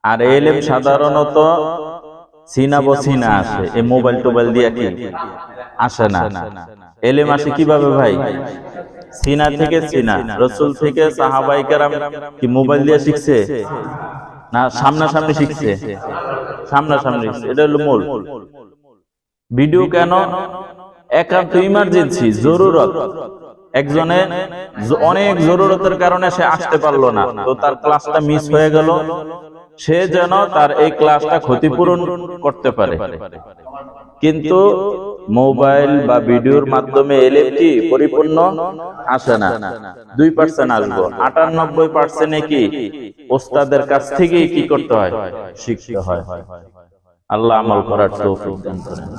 আর এলেম সাধারণত সিনা বসিনা আসে, এই মোবাইল টোবাইল দিয়ে কি আসে না। এলেম আসে কিভাবে ভাই? সিনা থেকে সিনা। রাসূল থেকে সাহাবায়ে কেরাম কি মোবাইল দিয়ে শিখছে না সামনাসামনি শিখছে? সামনাসামনি শিখছে। এটা হলো মূল। ভিডিও কেন? একান্ত ইমার্জেন্সি, জরুরত। একজনে অনেক জরুরতের কারণে সে আসতে পারলো না, তো তার ক্লাসটা মিস হয়ে গেল, সে যেন তার এই ক্লাসটা ক্ষতিপূরণ করতে পারে। কিন্তু মোবাইল বা ভিডিওর মাধ্যমে এলেম কি পরিপূর্ণ আসে না। 2% আসবো, 98% কি ওস্তাদের কাছ থেকেই কি করতে হয়? শিখতে হয়। আল্লাহ আমল করার তৌফিক দান করেন।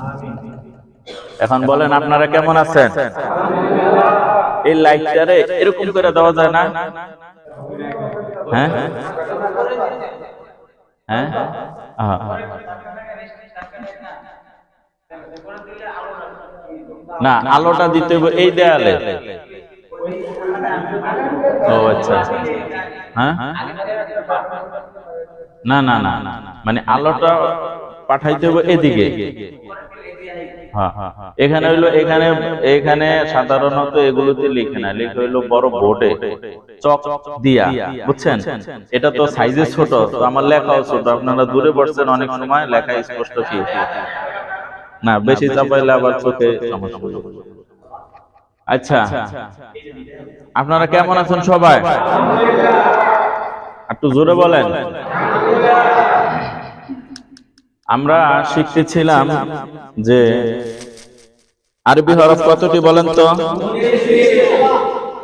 এখন বলেন আপনারা কেমন আছেন? এই লাইটটারে এরকম করে দেওয়া যায় না? হ্যাঁ হ্যাঁ, না আলোটা দিতে হবে এই দেয়ালে। ও আচ্ছা, হ্যাঁ, না না না, মানে আলোটা পাঠাইতে হবে এদিকে। এখানে হইলো, এখানে সাধারণত এগুলোতে লিখে না, লিখে হইলো বড় বোর্ডে চক দিয়া, বুঝছেন? এটা তো সাইজে ছোট, তো আমার লেখাও ছোট। আপনারা দূরে বসছেন, অনেক সময় লেখা স্পষ্ট কি না, বেশি চাপাইলে আবার চোখে সমস্যা। আচ্ছা, আপনারা কেমন আছেন সবাই? একটু জোরে বলেন। আমরা শিখতেছিলাম যে আরবি হরফ কতটি বলেন তো?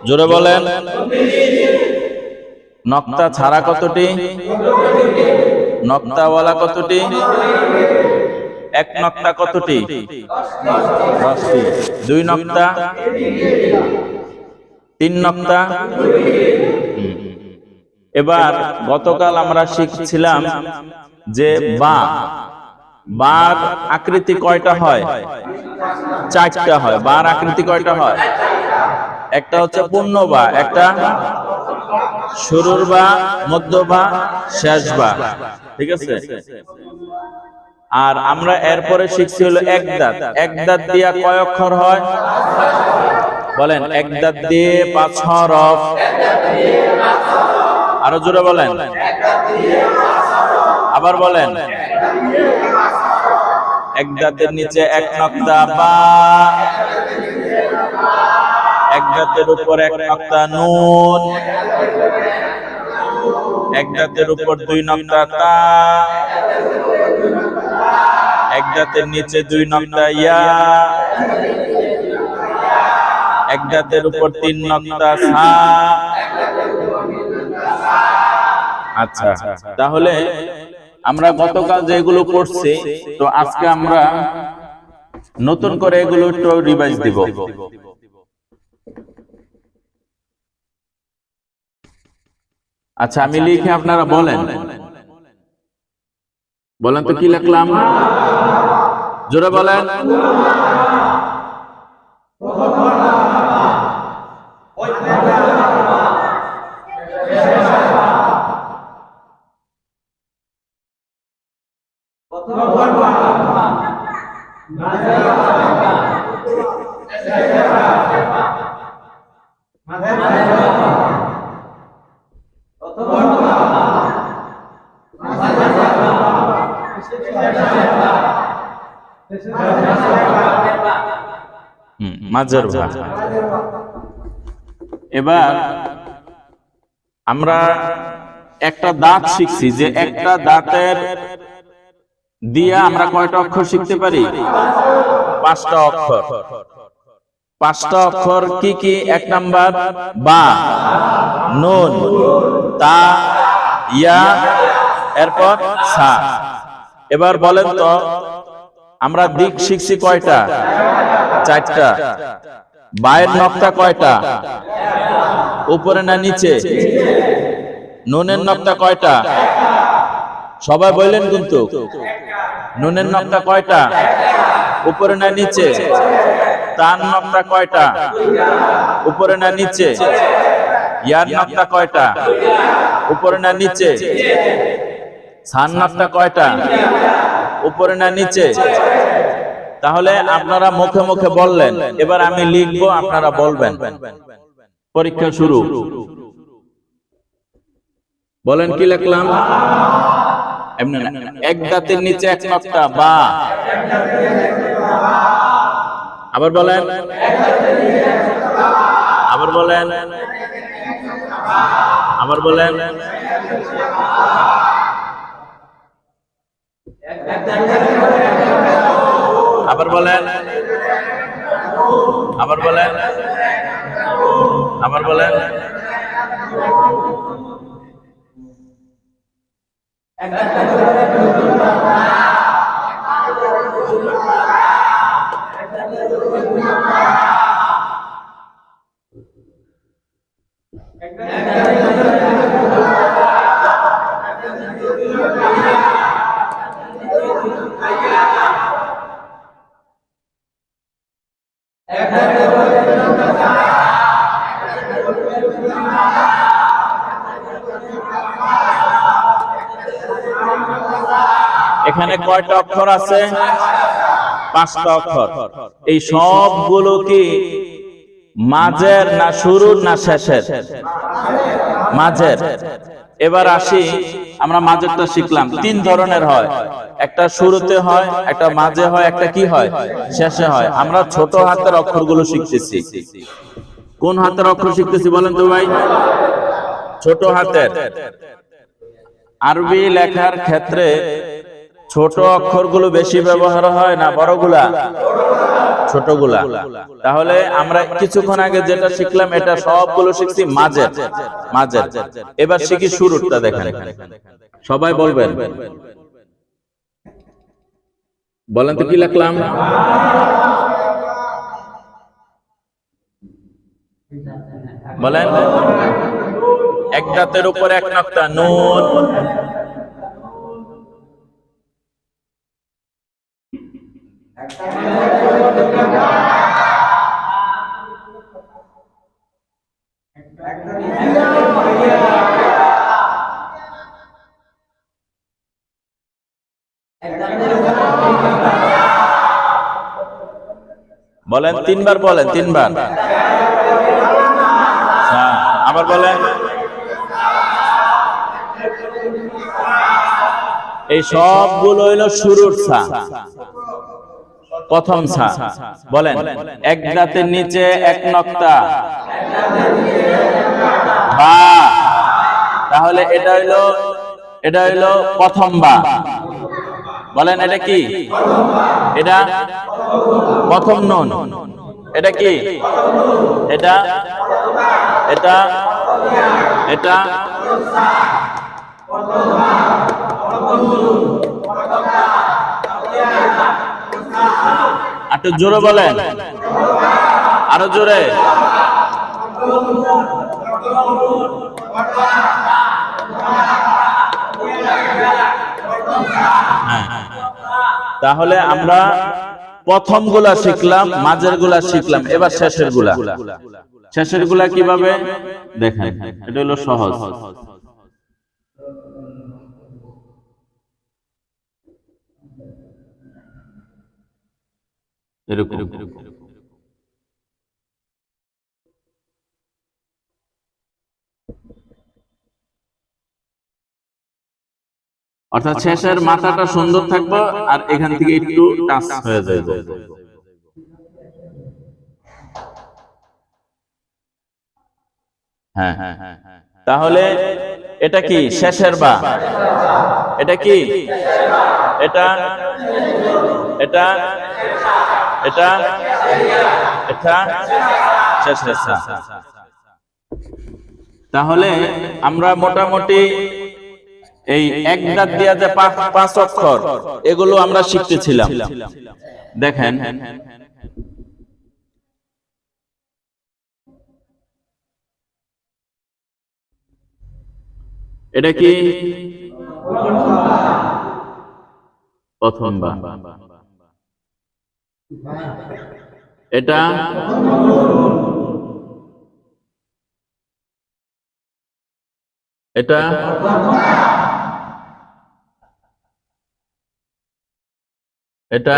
জোরে বলেন। নক্তা ছাড়া কতটি? নক্তাওয়ালা কতটি? এক নক্তা কতটি? 10টি। 2 নক্তা? 3 নক্তা? এবার গতকাল আমরা শিখছিলাম যে বার আকৃতি কয়টা হয়? 4টা হয়। বার আকৃতি কয়টা হয়? একটা হচ্ছে পূর্ণ বা, একটা শুরুর বা, মধ্য বা, শেষ বা, ঠিক আছে? আর আমরা এরপরে শিখছি হলো এক দাঁত। এক দাঁত দিয়া কয় অক্ষর হয়? বলেন। এক দাঁত দিয়ে 5 হরফ। আরো জোরে বলেন। আবার বলেন। এক দাঁতের নিচে 1 নক্তা বা, এক দাঁতের উপর 1 নক্তা নুন, এক দাঁতের উপর 2 নক্তা তা, এক দাঁতের নিচে 2 নক্তা ইয়া, এক দাঁতের উপর 3 নক্তা সা। আচ্ছা, তাহলে আমরা গতকাল যেগুলো পড়ছি, তো আজকে আমরা নতুন করে এগুলো একটু রিভাইজ দিব। আচ্ছা, আমি লিখে আপনারা বলেন। বলেন তো কি লিখলাম? জোরে বলেন। মাঝের ভাগ। এবার আমরা একটা দাঁত শিখছি, যে একটা দাঁতের দিয়া আমরা কয়টা অক্ষর শিখতে পারি? 5টা অক্ষর। 5টা অক্ষর কি কি? 1 নাম্বার বা, নুন, তা, ইয়া, এরপর সা। এবার বলেন তো আমরা দিক শিখছি কয়টা? 4টা। বায়ের নক্তা কয়টা? উপরে না নিচে? নুনের নক্তা কয়টা? সবাই বললেন কিন্তু। নুনের নক্তা কয়টা? উপরে না নিচে? তার নক্তা কয়টা? উপরে না নিচে? ইয়ার নক্তা কয়টা? উপরে না নিচে? সান্নাতটা কয়টা? উপরে না নিচে? তাহলে আপনারা মুখে মুখে বললেন, এবার আমি লিখবো, আপনারা বলবেন। পরীক্ষা শুরু। বলেন কি লিখলাম? এমনি না, এক দাঁতের নিচে এক নক্তা বা। আবার বলেন, আবার বলেন, আবার বলেন। আবার বলেন, আবার বলেন, আবার বলেন। এখানে কয়টা অক্ষর আছে? 5টা অক্ষর। এই সবগুলো কি মাঝের না শুরুর না শেষের? মাঝের। এবার আসি, আমরা মাঝেরটা শিখলাম। 3 ধরনের হয়, একটা শুরুতে হয়, একটা মাঝে হয়, একটা কি হয়? শেষে হয়। আমরা ছোট হাতের অক্ষরগুলো শিখতেছি। কোন হাতের অক্ষর শিখতেছি বলেন তো ভাই? ছোট হাতের। আরবি লেখার ক্ষেত্রে ছোট অক্ষরগুলো বেশি ব্যবহার হয় না বড়গুলা? ছোটগুলা। তাহলে আমরা কিছুক্ষণ আগে যেটা শিখলাম, এটা সবগুলো শিখছি মাঝের। মাঝের। এবার শিখি শুরুটা। দেখেন, সবাই বলবেন। বলেন তো কি লিখলাম? বলেন, এক দাঁতের উপরে এক নক্তা, নুন। বলেন, 3 বার বলেন, 3 বার। আবার বলেন। এই সবগুলো হইলো শুরুর সা, প্রথম সা। বলেন, এক দাঁতের নিচে এক নক্তা বা। তাহলে এটা হইলো প্রথম বা। বলেন, এটা কি? এটা প্রথম নুন। এটা কি? এটা এটা এটা একটু জোরে বলেন, আরো জোরে। তাহলে আমরা প্রথম গুলা শিখলাম, মাঝের গুলা শিখলাম, এবার শেষের গুলা। শেষের গুলা কিভাবে দেখেন, এটা হলো সহজ। এরকম অর্থাৎ শেষের মাথাটা সুন্দর থাকবে, আর এখান থেকে একটু টাচ হয়ে যাবে। হ্যাঁ, তাহলে এটা কি? শেষের বা। এটা কি? এটা এটা এটা এটা শেষের সা। তাহলে আমরা মোটামুটি এই এক দাঁত দিয়া যে 5 অক্ষর, এগুলো আমরা শিখতেছিলাম। দেখেন, এটা কি? প্রথম বা। এটা এটা এটা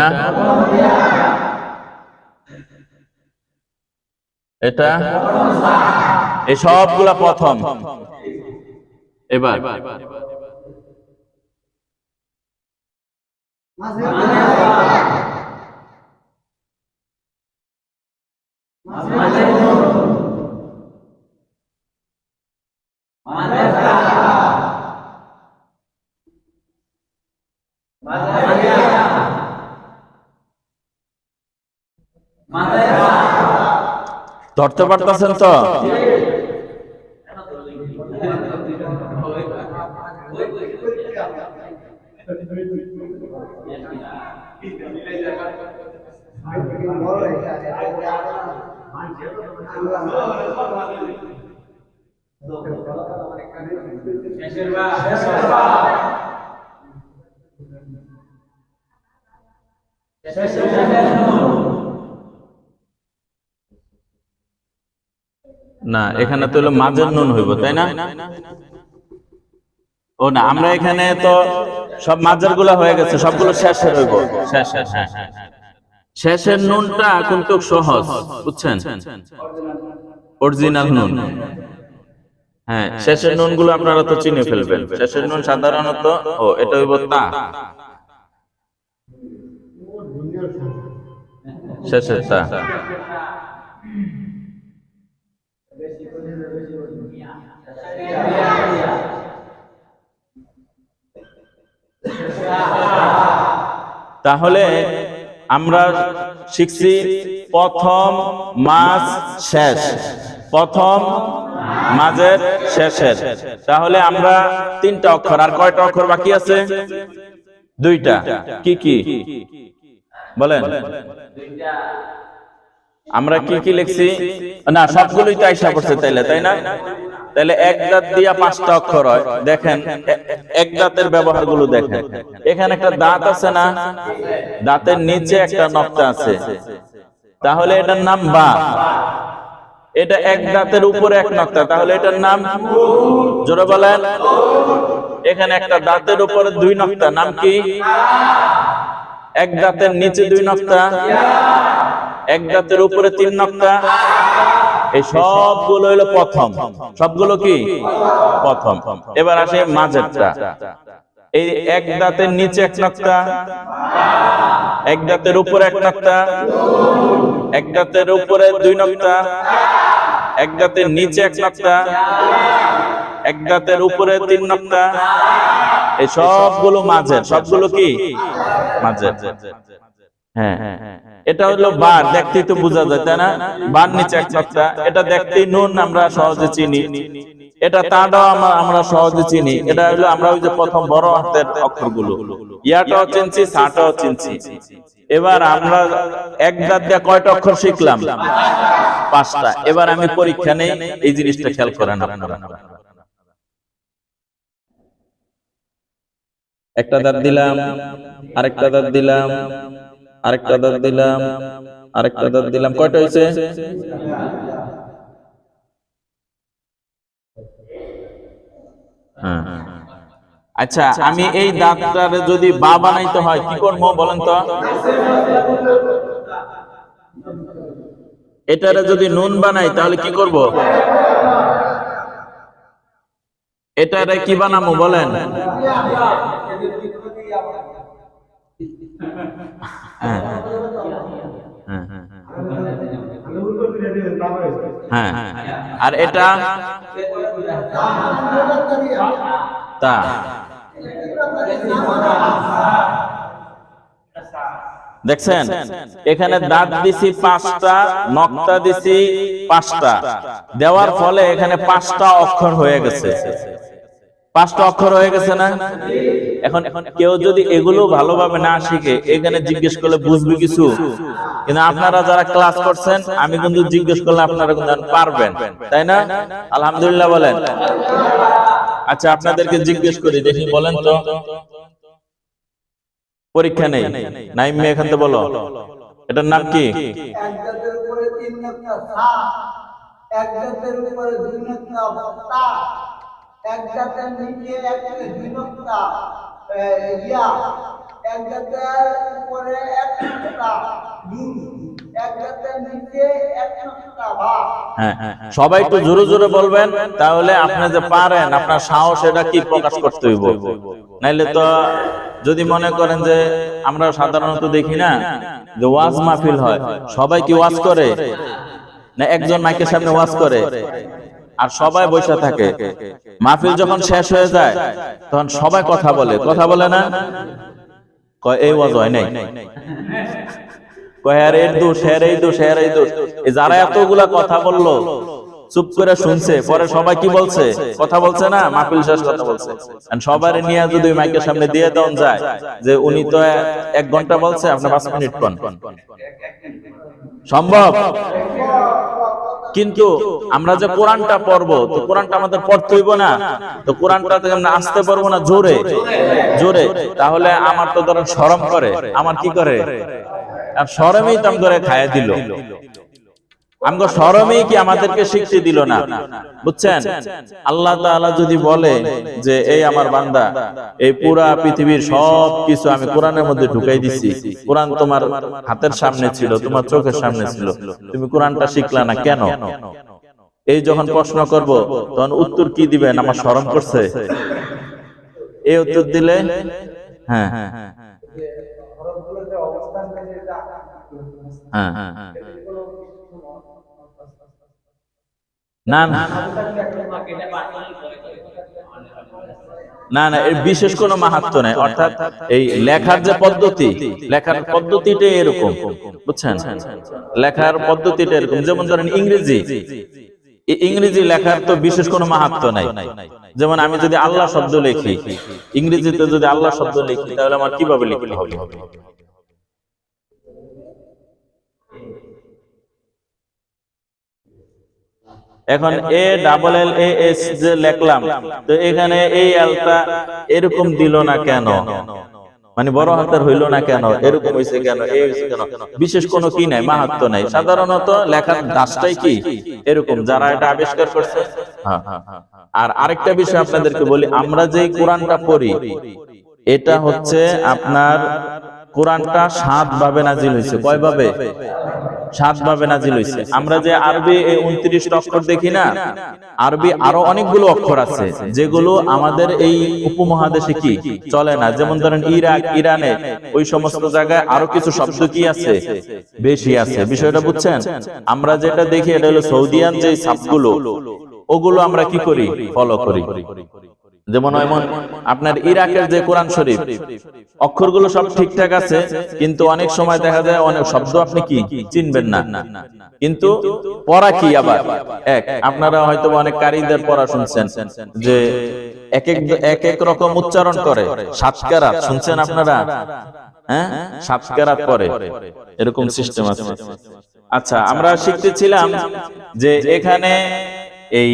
এটা এই সবগুলা প্রথম। এবার ধরতে পারতেছেন তো? না, এখানে তো হলো মাঝের নুন হইব, তাই না? ও না, আমরা এখানে তো সব মাঝের গুলা হয়ে গেছে, সবগুলো শেষের হইব। শেষের নুনটা কিন্তু সহজ, বুঝছেন? অরিজিনাল নুন। হ্যাঁ, শেষের নুন গুলো আপনারা তো চিনে ফেলবেন। শেষের নুন সাধারণত এটা হইব তা, শেষের তা। তাহলে আমরা শিখছি প্রথম, মাঝ, শেষ। প্রথম, মাঝের, শেষের। তাহলে আমরা 3টা অক্ষর, আর কয়টা অক্ষর বাকি আছে? 2টা। কি কি বলেন? আমরা কি কি লিখছি? না, সবগুলোই তো আইসা পড়ছে তাইলে, তাই না? তাহলে এক দাঁত দিয়া 5টা অক্ষর হয়। দেখেন এক দাঁতের ব্যবহার গুলো দেখেন। এখানে একটা দাঁত আছে না? দাঁতের নিচে একটা নক্তা আছে, তাহলে এটার নাম বা। এটা এক দাঁতের উপরে এক নক্তা, তাহলে এটার নাম জোরে বলেন। এখানে একটা দাঁতের উপরে 2 নক্তা, নাম কি? এক দাঁতের নিচে 2 নক্তা, এক দাঁতের উপরে 3 নক্তা। এই সবগুলো হলো প্রথম। সবগুলো কি প্রথম? এবার আসে মাঝেরটা। এই এক দাঁতের নিচে 1 নক্তা, এক দাঁতের উপরে 1 নক্তা, এক দাঁতের উপরে 2 নক্তা, এক দাঁতের নিচে 1 নক্তা, এক দাঁতের উপরে 3 নক্তা। এই সবগুলো মাঝের। সবগুলো কি মাঝের? হ্যাঁ, এটা হলো বার। দেখতেই তো বোঝা যায়, তাই না? বার নিচে 1 নক্তা। এটা দেখতেই নুন, আমরা সহজে চিনি। এটা তাটাও আমরা সহজে চিনি। এটা হলো আমরা ওই যে প্রথম বড় হাতের অক্ষরগুলো, ইয়াটাও চিনছি, সাটাও চিনছি। এবার আমরা এক দাঁত দিয়ে কয়টা অক্ষর শিখলাম? 5টা। এবার আমি পরীক্ষা নেই, এই জিনিসটা খেয়াল করেন আপনারা। একটা দাঁত দিলাম, আরেকটা দাঁত দিলাম, আরেকটা দাঁত দিলাম, আরেকটা দাঁত দিলাম। কয়টা হয়েছে? আচ্ছা, আমি এই দাঁতটারে যদি বা বানাইতে হয় কি করবো বলেন তো? এটারে যদি নুন বানাই তাহলে কি করব? এটারে কি বানাবো বলেন? হ্যাঁ, আর এটা তা। দেখছেন এখানে দাঁত দিছি 5টা, নক্তা দিছি 5টা, দেওয়ার ফলে এখানে 5টা অক্ষর হয়ে গেছে। 5টা অক্ষর হয়ে গেছে না? এখন কেউ যদি এগুলো ভালোভাবে না শিখে এখানে জিজ্ঞেস করলে বুঝবে কিছু? কিন্তু আপনারা যারা ক্লাস করছেন, আমি কিন্তু জিজ্ঞেস করলে আপনারা কিন্তু পারবেন, তাই না? আলহামদুলিল্লাহ বলেন। আচ্ছা, আপনাদেরকে জিজ্ঞেস করি, দেখি বলেন তো। পরীক্ষা নেই, নাইম মেয়ে এখান থেকে বলো, এটার নাম কি? এক দাঁতের উপরে 3 নক্তা সা, এক দাঁতের উপরে 2 নক্তা তা, এক দাঁতের নিচে 2 নক্তা ইয়া, এক জাতের উপরে এক নকটা নুন, এক জাতের নিচে এক নকটা বা। হ্যাঁ, সবাই একটু জোরে জোরে বলবেন, তাহলে আপনি যে পারেন আপনার সাহস এটা কি প্রকাশ করতে হইব। নাইলে তো যদি মনে করেন যে আমরা সাধারণত দেখি না যে ওয়াজ মাহফিল হয়, সবাই কি ওয়াজ করে না একজন মাইকের সামনে ওয়াজ করে আর সবাই বসে থাকে। মাহফিল যখন শেষ হয়ে যায় তখন সবাই কথা বলে না, কয় এই ওয়াজ হয় নাই, কয় আর এর দোষ, এর এই দোষ, এর এই দোষ। যারা এতগুলা কথা বললো চুপ করে শুনছে, পরে সবাই কি বলছে, কথা বলছে না, মাহফিল শেষ কথা বলছে। সবার নিয়ে যদি মাইকের সামনে দিয়ে দেওয়া যায় যে উনি তো 1 ঘন্টা বলছে, আপনি 5 মিনিট কোন সম্ভব? কিন্তু আমরা যে কোরআনটা পড়বো, তো কোরআনটা আমাদের পড়তে হইব না, তো কোরআনটা আমরা আসতে পারবো না জোরে জোরে, তাহলে আমার তো ধরেন শরম করে, আমার কি করে, আর শরমেই তো আমি ধরে খাইয়ে দিল, আমগো শরমেই কি আমাদেরকে শিক্ষা দিল না, বুঝছেন? আল্লাহ তাআলা যদি বলে যে এই আমার বান্দা, এই পুরা পৃথিবীর সব কিছু আমি কোরআনের মধ্যে ঢুকাই দিছি, কোরআন তোমার হাতের সামনে ছিল, তোমার চোখের সামনে ছিল, তুমি কোরআনটা শিখলা না কেন? এই যখন প্রশ্ন করব তখন উত্তর কি দিবেন? আমার শরম করছে, এই উত্তর দিলে হ্যাঁ হ্যাঁ হ্যাঁ না না না না, এর বিশেষ কোনো মাহাত্ম্য নাই। অর্থাৎ এই লেখার যে পদ্ধতি, লেখার পদ্ধতিটা এরকম, বুঝছেন? লেখার পদ্ধতিটা এরকম। যেমন ধরেন ইংরেজি লেখার তো বিশেষ কোনো মাহাত্ম্য নাই। যেমন আমি যদি আল্লাহ শব্দ লিখি, ইংরেজিতে যদি আল্লাহ শব্দ লিখি, তাহলে আমার কিভাবে লিখতে হবে? এখন ALLAS যে লিখলাম, তো এখানে এই এলটা এরকম দিল না কেন, মানে বড় হাতের হইল না কেন, এরকম হইছে কেন, এই হইছে কেন? বিশেষ কোনো কি নাই, মাহাত্ম্য নাই। সাধারণত লেখার দাসটাই কি এরকম, যারা এটা আবিষ্কার করছে। আর আরেকটা বিষয় আপনাদেরকে বলি, আমরা যে কোরআনটা পড়ি, এটা হচ্ছে আপনার কোরআনটা 7 ভাবে নাজিল হয়েছে। কয় ভাবে? 7 ভাবে নাজিল হয়েছে। আমরা যে আরবি 29 অক্ষর দেখি না, আরবি আরো অনেকগুলো অক্ষর আছে যেগুলো আমাদের এই উপমহাদেশে কি চলে না। যেমন ধরেন ইরাক, ইরানে ওই সমস্ত জায়গায় আরো কিছু শব্দ কি আছে, বেশি আছে। বিষয়টা বুঝছেন? আমরা যেটা দেখি এটা হলো সৌদিয়ান যে সাবগুলো, ওগুলো আমরা কি করি, ফলো করি। যেমন আপনার ইরাকের যে কোরআন শরীফ, অক্ষরগুলো সব ঠিকঠাক আছে, কিন্তু অনেক সময় দেখা যায় অনেক শব্দ আপনি কি চিনবেন না, কিন্তু পড়া কি আবার এক। আপনারা হয়তো অনেক কারীদের পড়া শুনছেন যে এক এক রকম উচ্চারণ করে, 7 কেরাত শুনছেন আপনারা? হ্যাঁ, 7 কেরাত পড়ে, এরকম সিস্টেম আছে। আচ্ছা, আমরা শিখতেছিলাম যে এখানে এই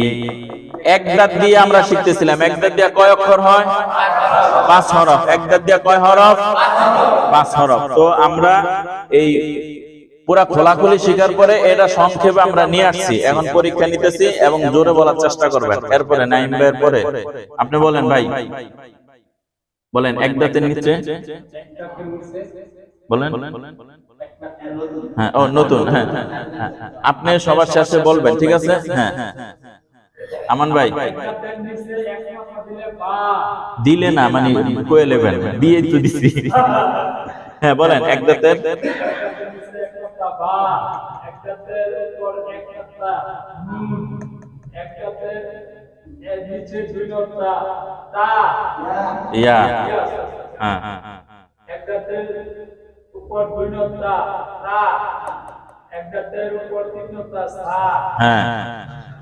এক দাঁত দিয়ে আমরা শিখতেছিলাম, এক দাঁত দিয়ে কয় অক্ষর হয়? 5 হরফ। এক দাঁত দিয়ে কয় হরফ? 5 হরফ। তো আমরা এই পুরা খোলাখুলি শিখার পরে এটা সংক্ষেপে আমরা নিয়ে আসছি। এখন পরীক্ষা নিতেছি এবং জোরে বলার চেষ্টা করবেন। এরপরে নাইম ভাইয়ের পরে আপনি বলেন, ভাই বলেন, এক দাঁতের নিচে বলেন। হ্যাঁ, ও নতুন। হ্যাঁ, আপনি সবার শেষে বলবেন, ঠিক আছে? হ্যাঁ, আমান ভাই দিলে না, মানে কয়ে নেবেন, দিয়ে তো দিছি। হ্যাঁ বলেন, এক দাঁতের ইয়া, হ্যাঁ হ্যাঁ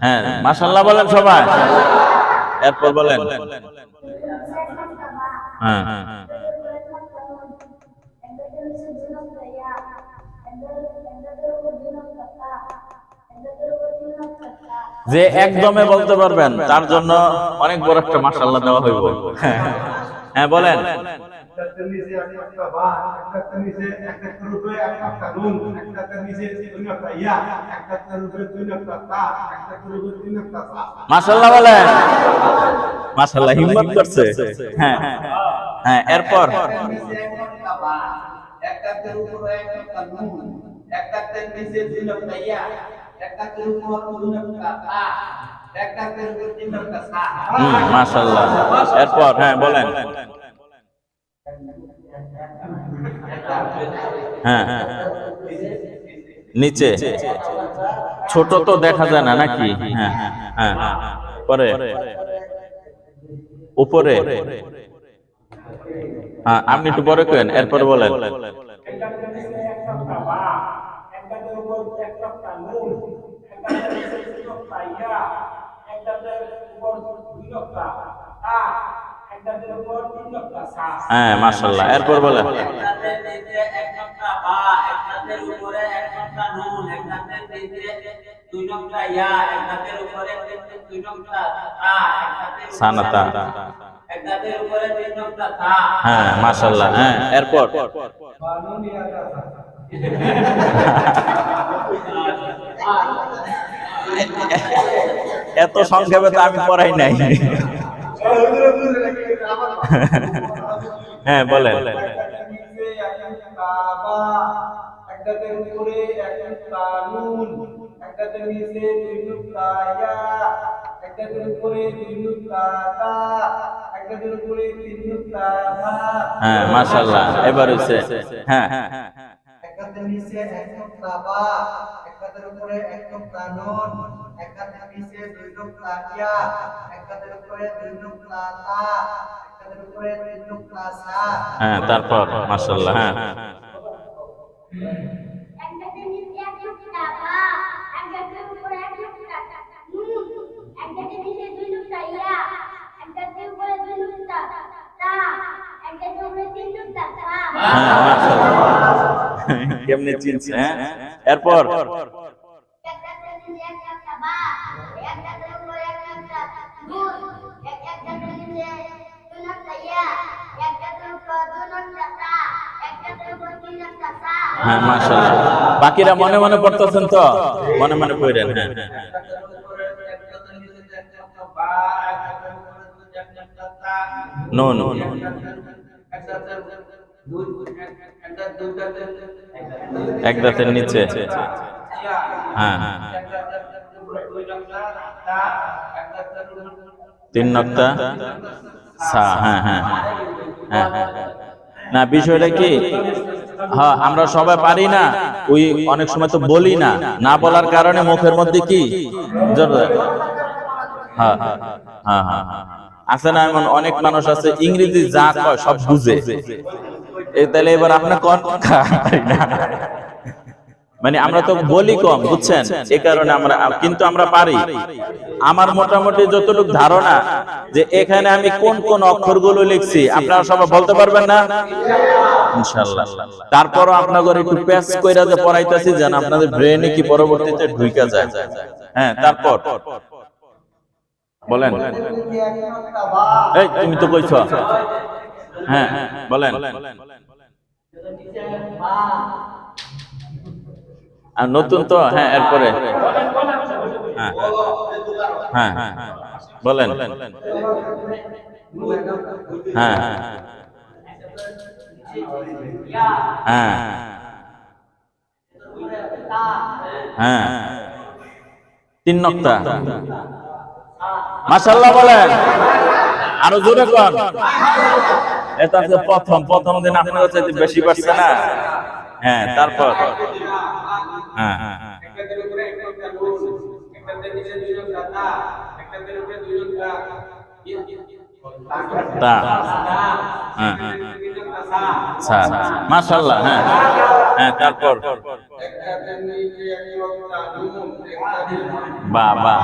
হ্যাঁ, মাশাআল্লাহ বলেন সবাই। এরপর বলেন, হ্যাঁ যে একদমে বলতে পারবেন তার জন্য অনেক বড় একটা মাশাআল্লাহ দেওয়া হইব। হ্যাঁ বলেন, মাশাআল্লাহ বলেন, মাশাআল্লাহ হিম্মত করছে। হ্যাঁ হ্যাঁ, এরপর একটার নিচে এক নকটা বা, একটার উপরে এক নকটা নুন, একটার নিচে দুই নকটা ইয়া, একটার উপর দুই নকটা তা, একটার উপর তিন নকটা সা। মাশাআল্লাহ। এরপর হ্যাঁ বলেন। হ্যাঁ, নিচে ছোট তো দেখা যায় না নাকি? হ্যাঁ হ্যাঁ, পরে উপরে, হ্যাঁ আপনি একটু পরে কেন, এরপর বলেন। একটার নিচে এক নকটা বা, একটার উপর এক নকটা নুন, একটার নিচে দুই নকটা ইয়া, একটার উপর দুই নকটা তা, একটার উপর তিন নকটা সা। হ্যাঁ মাশাআল্লাহ। এরপর বলেন। একটার নিচে এক নকটা বা, একটার উপরে এক নকটা নুন, একটার নিচে দুই নকটা ইয়া, একটার উপরে দুই নকটা তা, সানাতা। একটার উপরে তিন নকটা তা। হ্যাঁ মাশাআল্লাহ। হ্যাঁ এরপর এত সংক্ষেপে তো আমি পড়াই নাই। হ্যাঁ বলেন। একটাতে উপরে এক নকটা নুন, একটাতে নিচে দুই নকটা ইয়া, একটাতে উপরে দুই নকটা তা, একটাতে উপরে তিন নকটা সা। হ্যাঁ মাশাআল্লাহ। এবার হইছে। হ্যাঁ একটাতে নিচে এক নকটা বা, একটাতে উপরে এক নকটা নুন, একটাতে নিচে দুই নকটা ইয়া, একটাতে উপরে দুই নকটা তা, একটাতে উপরে তিন নকটা সা। হ্যাঁ, তারপর মাশাআল্লাহ। হ্যাঁ একটাতে নিচে এক নকটা বা, একটাতে উপরে এক নকটা নুন, একটাতে নিচে দুই নকটা ইয়া, একটাতে উপরে দুই নকটা তা, একটাতে উপরে তিন নকটা সা। হ্যাঁ মাশাআল্লাহ। কেমনে চিনছে? হ্যাঁ এরপর একটাতে নিচে এক নকটা বা, একটাতে উপরে এক নকটা নুন, একটাতে নিচে দুই নকটা ইয়া, একটাতে উপরে দুই নকটা তা, একটাতে উপরে তিন নকটা সা। হ্যাঁ মাশাআল্লাহ। বাকিরা মনে মনে পড়তেছেন তো? মনে মনে পড়েন। হ্যাঁ নো নো এক দাঁতের নিচে। হ্যাঁ তিন নক্তা সা। হ্যাঁ হ্যাঁ হ্যাঁ। না বিষয়টা কি, হ্যাঁ আমরা সবাই পারি না, ওই অনেক সময় তো বলি না, না বলার কারণে মুখের মধ্যে কি হ্যাঁ হ্যাঁ হ্যাঁ আছে না, এমন অনেক মানুষ আছে ইংরেজি যা কয় সব বুঝে। তাহলে এবার আপনার কোন মানে আমরা তো বলি কম, বুঝছেন, এই কারণে আমরা, কিন্তু আমরা পারি। আমার মোটামুটি যতটুকু ধারণা যে এখানে আমি কোন কোন অক্ষরগুলো লিখছি আপনারা সবাই বলতে পারবেন না ইনশাআল্লাহ। তারপরও আপনাদের একটু প্যাচ কইরা যে পড়াইতাছি যেন আপনাদের ব্রেনে কি পরবর্তীতে ঢুইকা যায়। হ্যাঁ তারপর বলেন। এই তুমি তো কইছো। হ্যাঁ বলেন। আর নতুন তো, হ্যাঁ এরপরে হ্যাঁ হ্যাঁ বলেন। হ্যাঁ হ্যাঁ হ্যাঁ তিন নক্তা। মাশাআল্লাহ বলেন, আরো জোরে কোন। এটা হচ্ছে প্রথম দিন আপনার চাইতে বেশি পারছে না। হ্যাঁ তারপর হ্যাঁ তা হ্যাঁ মাশাআল্লাহ। হ্যাঁ হ্যাঁ তারপর বাহ বাহ।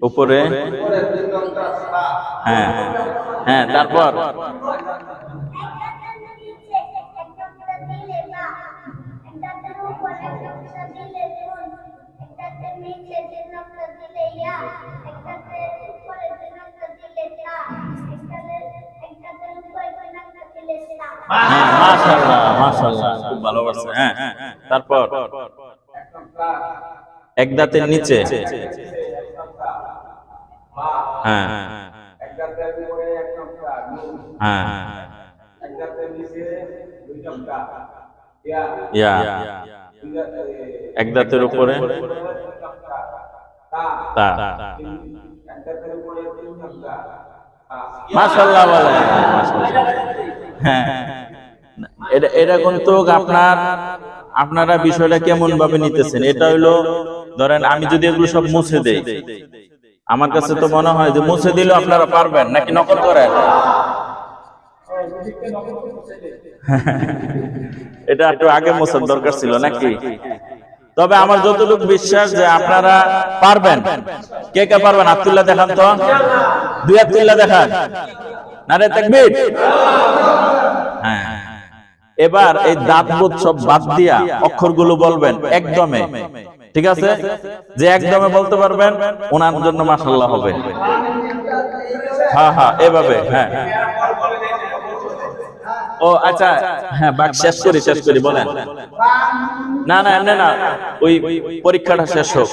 উপরে হ্যাঁ হ্যাঁ তারপর হ্যাঁ মাশাআল্লাহ মাশাআল্লাহ, খুব ভালো করছে। হ্যাঁ তারপর এক দাঁতের নিচে, হ্যাঁ এক দাঁতের উপরে এক নকটা নুন, হ্যাঁ এক দাঁতের নিচে দুই নকটা ইয়া, ইয়া, দুই দাঁতের এক দাঁতের উপরে দুই নকটা তা, তা। এক দাঁতের উপরে তিন নকটা তা। মাশাআল্লাহ বলেন, হ্যাঁ এটা কিন্তু আপনারা বিষয়টা কেমন ভাবে নিতেছেন। এটা হইলো ধরেন আমি যদি এগুলো সব মুছে দেই, আমার কাছে তো মনে হয় যে মুছে দিলেও আপনারা পারবেন, নাকি নকল করেন? এটা একটু আগে মোছার দরকার ছিল নাকি? তবে আমার যতটুকু বিশ্বাস যে আপনারা পারবেন। কে কে পারবেন আব্দুল্লাহ দেখান তো, দুই আব্দুল্লাহ দেখান, নারে তাকবীর। হ্যাঁ, এবার এই দাঁতবোধ সব বাদ দিয়া অক্ষরগুলো বলবেন একদমে, ঠিক আছে? যে একদমে বলতে পারবেন ওনার জন্য মাশাআল্লাহ হবে। হ্যাঁ হ্যাঁ এভাবে, হ্যাঁ। ও আচ্ছা, হ্যাঁ বাক শেষ করি বলেন। না না এমনি না, ওই পরীক্ষাটা শেষ হোক।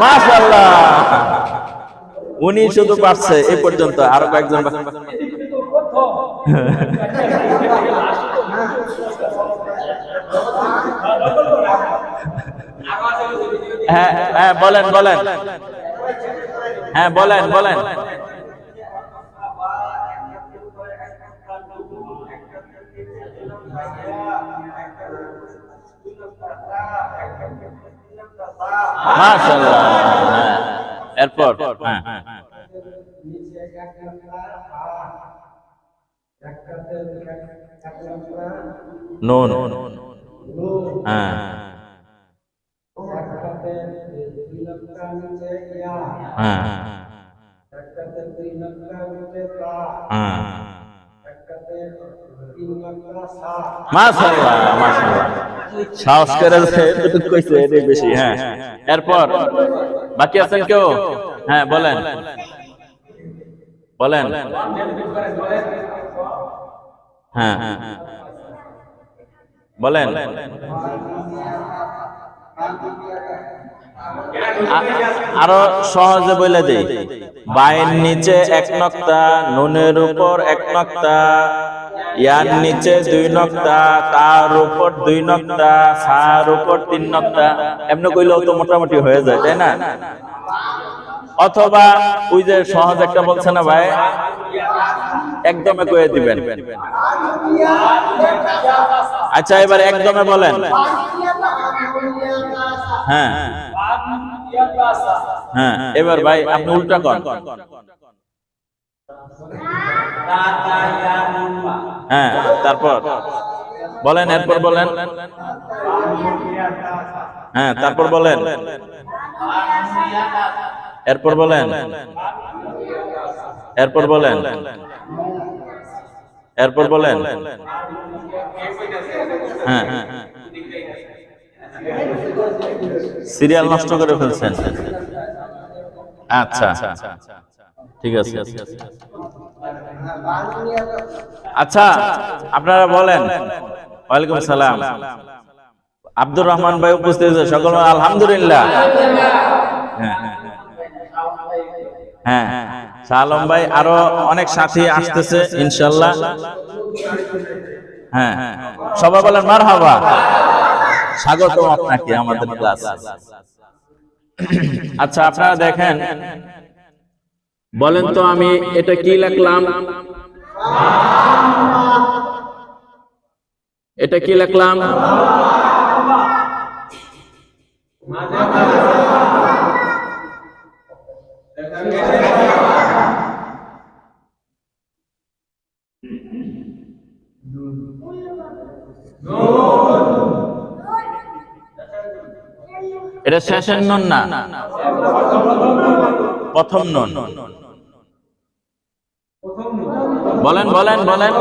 মাশাআল্লাহ, উনি শুধু পারছে এই পর্যন্ত, আরো কয়েকজন হ্যাঁ হ্যাঁ বলেন, হ্যাঁ বলেন। মাশাআল্লাহ, হ্যাঁ এরপর হ্যাঁ নিচে এক নকটা এক দাঁতের এক নকটা নুন, নুন, হ্যাঁ এক দাঁতের দুই নকটা নিচে ইয়া, হ্যাঁ এক দাঁতের দুই নকটা নিচে তা, হ্যাঁ এক দাঁতের তিন নকটা সা। মাশাআল্লাহ, সাহস করে এতটুকু কইছে, এটাই বেশি। হ্যাঁ এরপর বাকি আছেন কেউ? হ্যাঁ বলেন হ্যাঁ বলেন। আরো সহজে বলে দেই, বায়ের নিচে এক নকটা, নুনের উপর এক নকটা, ইয়ার নিচে দুই নকটা, তার উপর দুই নকটা, সার উপর তিন নকটা। এমনি কইলেও তো মোটামুটি হয়ে যায়, তাই না? অথবা ওই যে সহজ একটা বলছে না ভাই, একদমে কয়ে দিবেন। আচ্ছা এবার একদমে বলেন। হ্যাঁ হ্যাঁ এবার ভাই আপনি উল্টা কর। হ্যাঁ তারপর বলেন, এরপর বলেন। হ্যাঁ তারপর বলেন, এরপর বলেন, এরপর বলেন, এরপর বলেন। হ্যাঁ সিরিয়াল নষ্ট করে ফেলছেন। আচ্ছা ঠিক আছে। আচ্ছা আপনারা বলেন। ওয়ালাইকুম সালাম। আব্দুর রহমান ভাই উপস্থিত আছে, সকল আলহামদুলিল্লাহ। হ্যাঁ শালম ভাই, আরো অনেক সাথী আসতেছে ইনশাআল্লাহ। হ্যাঁ সবাই বলেন মারহাবা, স্বাগতম আপনাকে আমাদের ক্লাস। আচ্ছা আপনারা দেখেন, বলেন তো আমি এটা কি লিখলাম? এটা কি লিখলাম? এটা শেষের নুন না, প্রথম নুন। বলেন বলেন বলেন।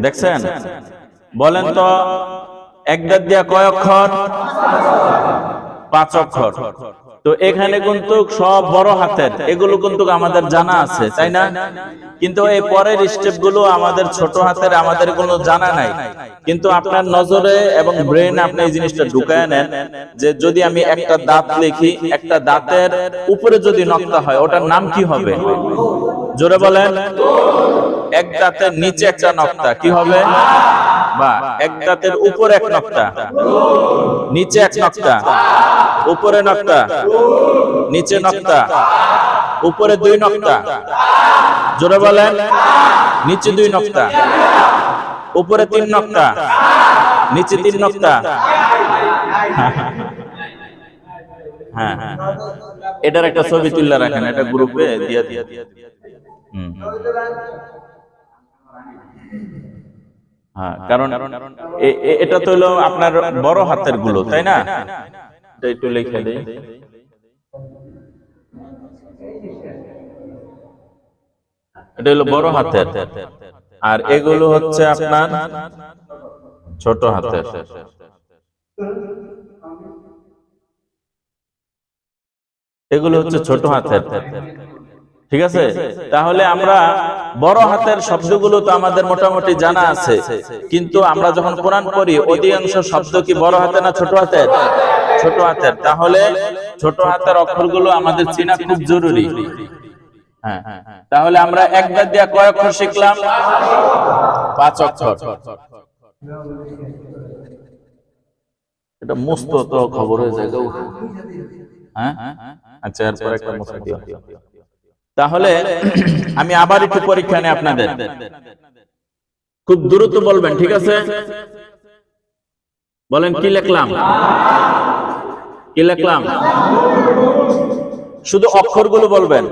দেখছেন? বলেন তো, এক দাঁত দিয়া কয় অক্ষর? 5 অক্ষর। তো এখানে কিন্তু সব বড় হাতের, এগুলো কিন্তু আমাদের জানা আছে, তাই না? কিন্তু এই পরের স্টেপ গুলো আমাদের ছোট হাতের, আমাদের কোনো জানা নাই। কিন্তু আপনার নজরে এবং ব্রেন আপনি এই জিনিসটা ঢুকায় নেন যে যদি আমি একটা দাঁত লিখি, একটা দাঁতের উপরে যদি নক্তা হয়, ওটার নাম কি হবে? জোরে বলেন। এক দাঁতের নিচে একটা নক্তা কি হবে? বা এক দাঁতের উপরে এক নক্তা, নিচে এক নক্তা, উপরে নক্তা, নিচে নক্তা, উপরে 2 নক্তা। জোরে বলেন। নিচে 2 নক্তা, উপরে 3 নক্তা, নিচে 3 নক্তা। হ্যাঁ, এটার একটা ছবি তুলে রাখেন, এটা গ্রুপে দিয়ে দিয়ে। হ্যাঁ, কারণ এটা তো হলো আপনার বড় হাতের গুলো, তাই না? এটা একটু লিখে দেই। এটা হলো বড় হাতের, আর এগুলো হচ্ছে আপনার ছোট হাতের। এগুলো হচ্ছে ছোট হাতের, ঠিক আছে? তাহলে আমরা বড় হাতের শব্দগুলো তো আমাদের মোটামুটি জানা আছে, কিন্তু আমরা যখন কোরআন পড়ি অধিকাংশ শব্দ কি বড় হাতে না ছোট হাতের? ছোট হাতের। তাহলে ছোট হাতের অক্ষরগুলো আমাদের চেনা খুব জরুরি। হ্যাঁ, তাহলে আমরা এক দাঁত দিয়ে কয় অক্ষর শিখলাম? 5 অক্ষর। এটা মুস্ত তো খবর হয়ে যায়। হ্যাঁ, আচ্ছা, এরপর একটা মুস্ত দিও। তাহলে আমি আবার একটু পরীক্ষা নেই আপনাদের, খুব দ্রুত বলবেন, ঠিক আছে? বলেন কি লিখলাম? কি লিখলাম? শুধু অক্ষরগুলো বলবেন,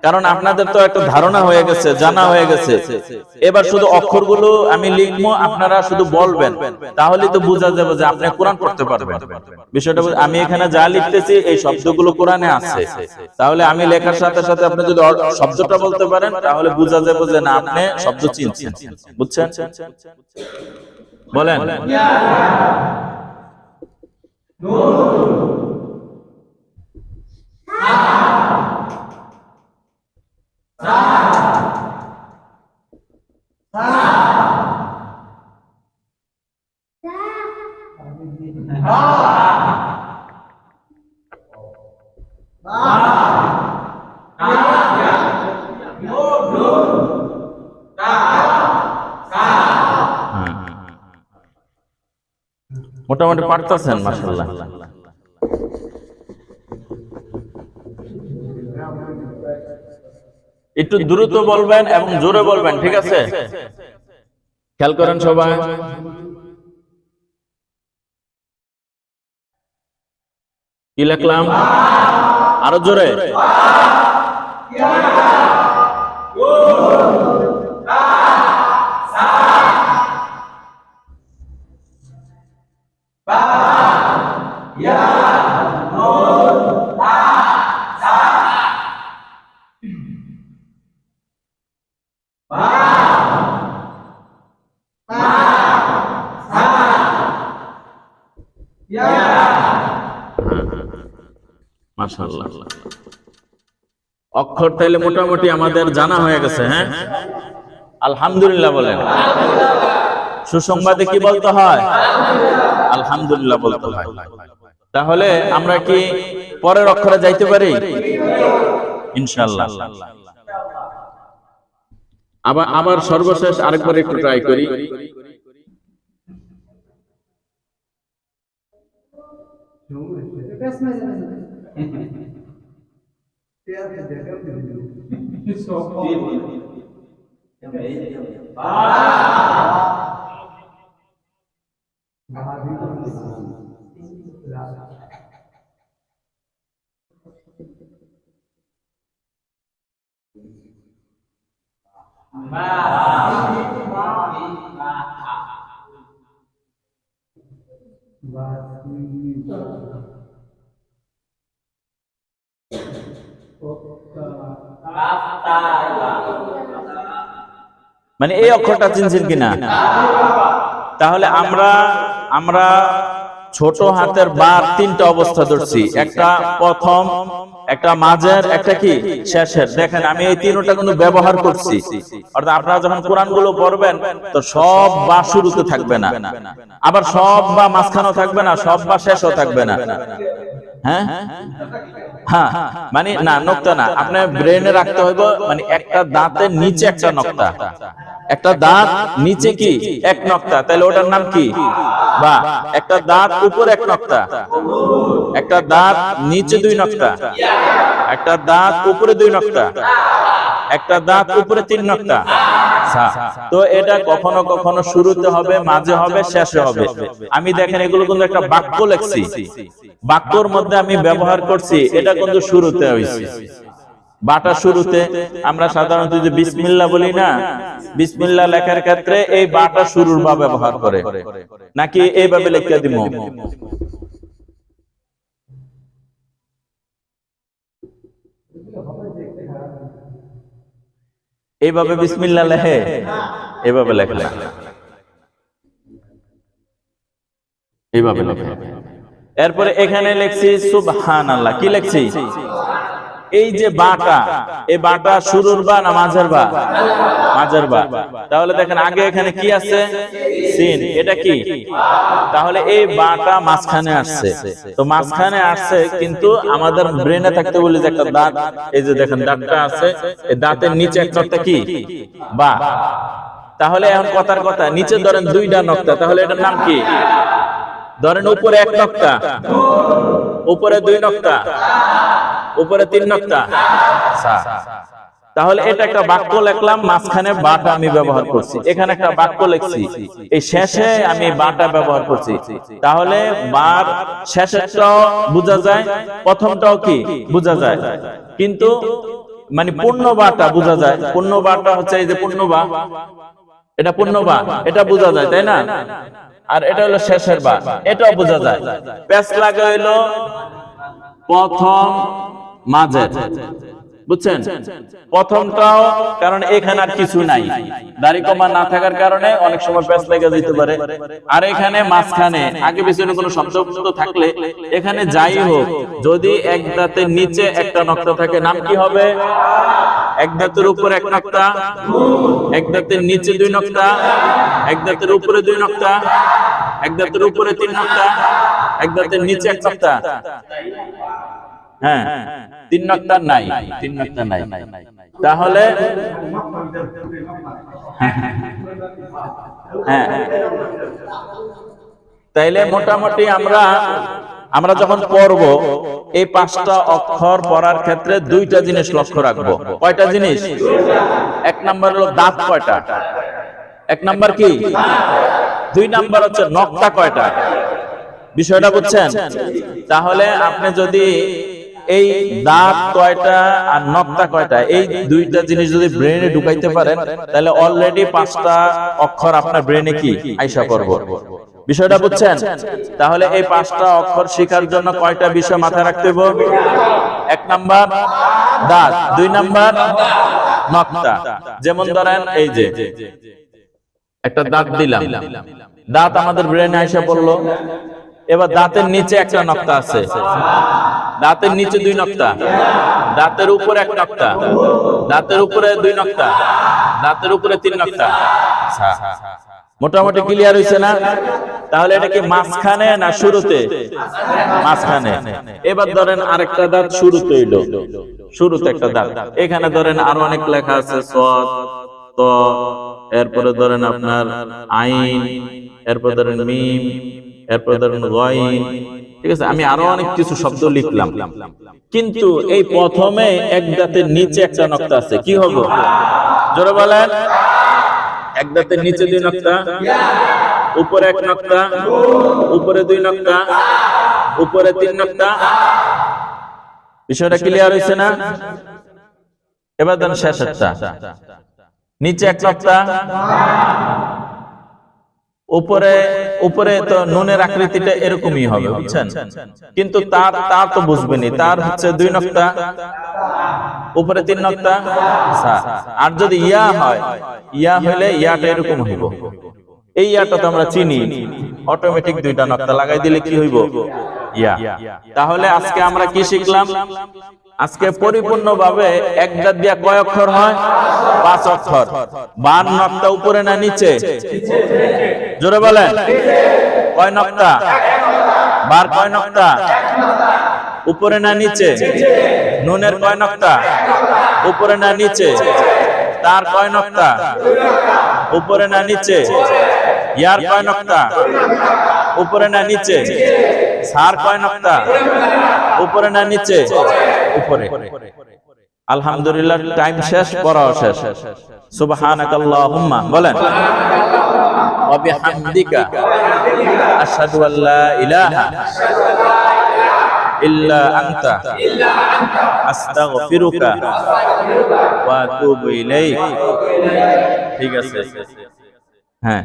কারণ আপনাদের তো একটা ধারণা হয়ে গেছে, জানা হয়ে গেছে। এবার শুধু অক্ষরগুলো আমি লিখবো, আপনারা শুধু বলবেন, তাহলেই তো বোঝা যাবে যে আপনি কোরআন পড়তে পারবেন। বিষয়টা আমি এখানে যা লিখতেছি এই শব্দগুলো কোরআনে আছে, তাহলে আমি লেখার সাথে সাথে আপনি যদি শব্দটা বলতে পারেন তাহলে বোঝা যাবে যে না, আপনি শব্দ চিনছেন। বুঝছেন? বলেন। মোটামুটি পারতেছেন, মাশাআল্লাহ। একটু দ্রুত বলবেন এবং জোরে বলবেন, ঠিক আছে? খেয়াল করেন সবাই। কি লিখলাম? আরো জোরে। মাশাআল্লাহ। অক্ষর তাইলে মোটামুটি আমাদের জানা হয়ে গেছে। হ্যাঁ, আলহামদুলিল্লাহ বলেন। সুসংবাদে কি বলতে হয়? আলহামদুলিল্লাহ বলতে হয়। তাহলে আমরা কি পরের অক্ষরে যাইতে পারি? ইনশাআল্লাহ। আবার সর্বশেষ আরেকবার একটু ট্রাই করি। মানে এই অক্ষরটা চিনছেন কিনা? তাহলে আমরা ছোট হাতের বার তিনটা অবস্থা ধরছি, একটা প্রথম, একটা মাঝের, একটা কি শেষের। দেখেন আমি এই তিনটা কিন্তু ব্যবহার করছি, অর্থাৎ আপনারা যখন কোরআন গুলো পড়বেন তো সব বা শুরুতে থাকবে না, আবার সব বা মাঝখানেও থাকবে না, সব বা শেষও থাকবে না। হ্যাঁ হ্যাঁ, মানে না নক্তা না, আপনার ব্রেনে রাখতে হইব, মানে একটা দাঁতের নিচে একটা নক্তা, একটা দাঁত নিচে কি এক নক্তা, তাহলে ওটার নাম কি? বা একটা দাঁত উপরে এক নক্তা, একটা দাঁত নিচে দুই নক্তা, একটা দাঁত উপরে দুই নক্তা, একটা দাঁত উপরে তিন নক্তা। তো এটা কখনো কখনো শুরুতে হবে, মাঝে হবে, শেষে হবে। আমি দেখেন এগুলো কিন্তু একটা বাক্য লেখছি, বাক্যর মধ্যে আমি ব্যবহার করছি, এটা কিন্তু শুরুতে হয়েছে, বাটা শুরুতে। আমরা সাধারণত যে বিসমিল্লাহ বলি না, বিসমিল্লাহ লেখার ক্ষেত্রে এই বাটা শুরুর বা ব্যবহার করে, নাকি এইভাবে লিখে দিব? এইভাবে বিসমিল্লাহ লেখে, এইভাবে লেখে, এইভাবে লেখে। এরপরে এখানে লিখছি সুবহানাল্লাহ, কি লিখছি? এই যে বাটা, এই বাটা শুরুর বা না মাঝের বা? মাঝের বা। তাহলে দেখেন আগে এখানে কি আছে? সিন, এটা কি? তাহলে এই বাটা মাঝখানে আসছে, তো মাঝখানে আসছে, কিন্তু আমাদের ব্রেনে থাকতে বলি যে একটা দাঁত, এই যে দেখেন দাঁতটা আছে, এই দাঁতের নিচে একটা কি? বা। তাহলে এখন কথার কথা, নিচে ধরেন দুইটা নক্তা, তাহলে এটার নাম কি? ধরেন উপরে এক নক্তা, উপরে দুই নক্তা, উপরে তিন নক্তা। তাহলে এটা একটা বাক্য লিখলাম, মাঝখানে বাটা আমি ব্যবহার করছি। এখানে একটা বাক্য লিখছি, এই শেষে আমি বাটা ব্যবহার করছি। তাহলে বার শেষেরটাও বোঝা যায়, প্রথমটাও কি বোঝা যায়, কিন্তু মানে পূর্ণ বাটা বোঝা যায়। পূর্ণ বাটা হচ্ছে এই যে পূর্ণ বা, এটা পূর্ণ বা, এটা বোঝা যায়, তাই না? আর এটা হলো শেষের বা, এটাও বোঝা যায়। প্যাচ লাগে হইলো প্রথম মাঝে, বুঝছেন? প্রথমটাও, কারণ এখানে আর কিছু নাই, দাড়ি কমা না থাকার কারণে অনেক সময় প্যাচ লেগে যেতে পারে। আর এখানে মাঝখানে আগে পিছনে কোনো শব্দ থাকলে, এখানে যাই হোক, যদি এক দাঁতের নিচে একটা নক্তা থাকে, নাম কি হবে? এক দাঁতের উপরে এক নক্তা, এক দাঁতের নিচে দুই নক্তা, এক দাঁতের উপরে দুই নক্তা, এক দাঁতের উপরে তিন নক্তা, এক দাঁতের নিচে এক নক্তা। হ্যাঁ, তিন নক্তা নাই, তিন নক্তা নাই। তাহলে হ্যাঁ, তাইলে মোটামুটি আমরা যখন পড়ব, এই পাঁচটা অক্ষর পড়ার ক্ষেত্রে দুইটা জিনিস লক্ষ্য রাখবো। কয়টা জিনিস? এক নাম্বার হলো দাঁত কয়টা, এক নাম্বার কি, দুই নাম্বার হচ্ছে নক্তা কয়টা। বিষয়টা বুঝছেন? তাহলে আপনি যদি এই দাঁত কয়টা আর নক্তা কয়টা, এই দুইটা জিনিস যদি ব্রেনে ঢুকাইতে পারেন, তাহলে অলরেডি পাঁচটা অক্ষর আপনার ব্রেনে কি আইসা পড়ব। বিষয়টা বুঝছেন? তাহলে এই পাঁচটা অক্ষর শেখার জন্য কয়টা বিষয় মাথায় রাখতে হবে? এক নাম্বার দাঁত, দুই নাম্বার নক্তা। যেমন ধরেন এই যে একটা দাঁত দিলাম, দাঁত আমাদের ব্রেনে আইসা পড়লো। এবার দাঁতের নিচে একটা নক্তা আছে, দাঁতের নিচে দুই নক্তা, দাঁতের উপরে এক নক্তা, দাঁতের উপরে দুই নক্তা, দাঁতের উপরে তিন নক্তা। মোটামুটি ক্লিয়ার হইছে না? তাহলে এটা কি মাঝখানে না শুরুতে? মাঝখানে। এবার ধরেন আরেকটা দাঁত শুরুতে হইলো, শুরুতে একটা দাঁত। এখানে ধরেন আরো অনেক লেখা আছে, সদ, ত, এরপরে ধরেন আপনার আইন, এরপর ধরেন মিম, এরপর ধরুন গইন, ঠিক আছে। আমি আরো অনেক কিছু শব্দ লিখলাম, কিন্তু এই প্রথমে এক দাঁতের নিচে একটা নক্তা আছে, কি হবে? জোরে বলেন। এক দাঁতের নিচে 2 নক্তা, উপরে 1 নক্তা, উপরে 2 নক্তা, উপরে 3 নক্তা। বিষয়টা ক্লিয়ার হয়েছে না? এবার দেন শেষেরটা, নিচে 1 নক্তা, উপরে উপরে তো নুনের আকৃতিটা এরকমই হবে, বুঝছেন? কিন্তু তার তো বুঝবেনি, তার হচ্ছে 2 নক্তা, উপরে 3 নক্তা। আর যদি ইয়া হয়, ইয়া হইলে ইয়াটা এরকম হইব। এই ইয়াটা তো আমরা চিনি, অটোমেটিক 2টা নক্তা লাগাই দিলে কি হইব? ইয়া। তাহলে আজকে আমরা কি শিখলাম? আজকে পরিপূর্ণভাবে এক দাঁত দিয়া কয় অক্ষর হয়? 5 অক্ষর। 52 নক্তা উপরে না নিচে? জোরে বলেন। কয় নক্তা? বার কয় নক্তা? উপরে না নিচে? নুনের কয় নক্তা? উপরে না নিচে? তার কয় নক্তা? উপরে না নিচে? ইয়ার কয় নক্তা? উপরে না নিচে? সার কয় নক্তা? উপরে না নিচে? উপরে। আলহামদুলিল্লাহ, টাইম শেষ, পড়াও শেষ। সুবহানাকাল্লাহুম্মা বলেন, ওয়া বিহামদিকা আশহাদু আল্লা ইলাহা ইল্লা আনতা আস্তাগফিরুকা ওয়া আতুবু ইলাইক। ঠিক আছে। হ্যাঁ,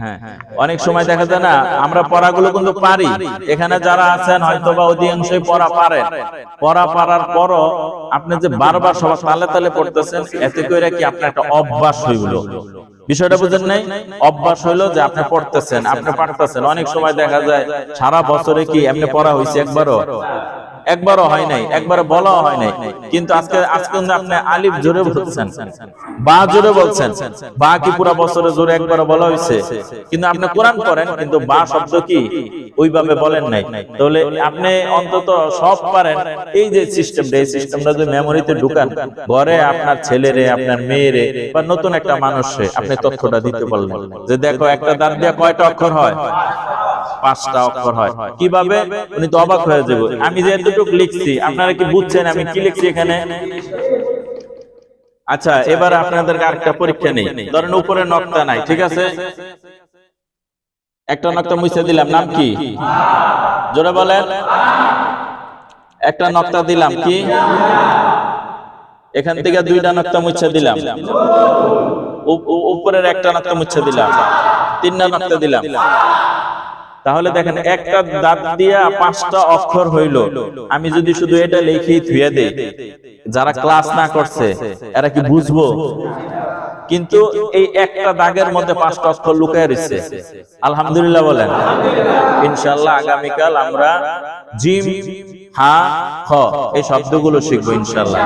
অনেক সময় দেখা যায় না, আমরা পড়াগুলো কিন্তু পারি। এখানে যারা আছেন হয়তো বা অধিকাংশই পড়া পারেন, পড়া পারার পরও আপনি যে বারবার সবার তালে তালে পড়তেছেন, এতে করে কি আপনার একটা অভ্যাস হইল। বিষয়টা বুঝেন নাই? অভ্যাস হইলো যে আপনি পড়তেছেন, আপনি পারতেছেন। অনেক সময় দেখা যায় সারা বছরে কি এমনি পড়া হয়েছে? একবারও হয় নাই, একবারে বলাও হয় নাই। কিন্তু আজকে আপনি আলিফ জোরে বলছেন, বা জোরে বলছেন। বা কি পুরা বছরে জোরে একবার বলা হয়েছে? কিন্তু আপনি কোরআন পড়েন, কিন্তু বা শব্দ কি ওইভাবে বলেন নাই। তাহলে আপনি অন্তত সব পারেন। এই যে সিস্টেমটা, এই সিস্টেমটা যদি মেমোরিতে ঢুকান, ঘরে আপনার ছেলেরে, আপনার মেয়েরে বা নতুন একটা মানুষে আপনি তথ্যটা দিতে পারলেন যে দেখো একটা দাঁত দিয়ে কয়টা অক্ষর হয়? 5টা অক্ষর হয়। কিভাবে? উনি তো অবাক হয়ে যাবে। আমি যে এতটুকু লিখছি, আপনারা কি বুঝছেন আমি কি লিখছি এখানে? আচ্ছা, এবার আপনাদের আরেকটা পরীক্ষা নেই। ধরেন উপরে নক্তা নাই, ঠিক আছে? একটা নক্তা মুছে দিলাম, নাম কি? জোরে বলেন। একটা নক্তা দিলাম, কি? এখান থেকে 2টা নক্তা মুছে দিলাম, উপরের একটা নক্তা মুছে দিলাম, 3টা নক্তা দিলাম। তাহলে দেখেন একটা দাঁত দিয়া 5টা অক্ষর হইল। আমি যদি শুধু এটা লিখেই থুয়ে দেই, যারা ক্লাস না করছে এরা কি বুঝবো? কিন্তু এই একটা দাগের মধ্যে 5টা অক্ষর লুকায় রয়েছে। আলহামদুলিল্লাহ বলেন। ইনশাআল্লাহ আগামীকাল আমরা জিম, হা, খ এই শব্দগুলো শিখবো ইনশাআল্লাহ।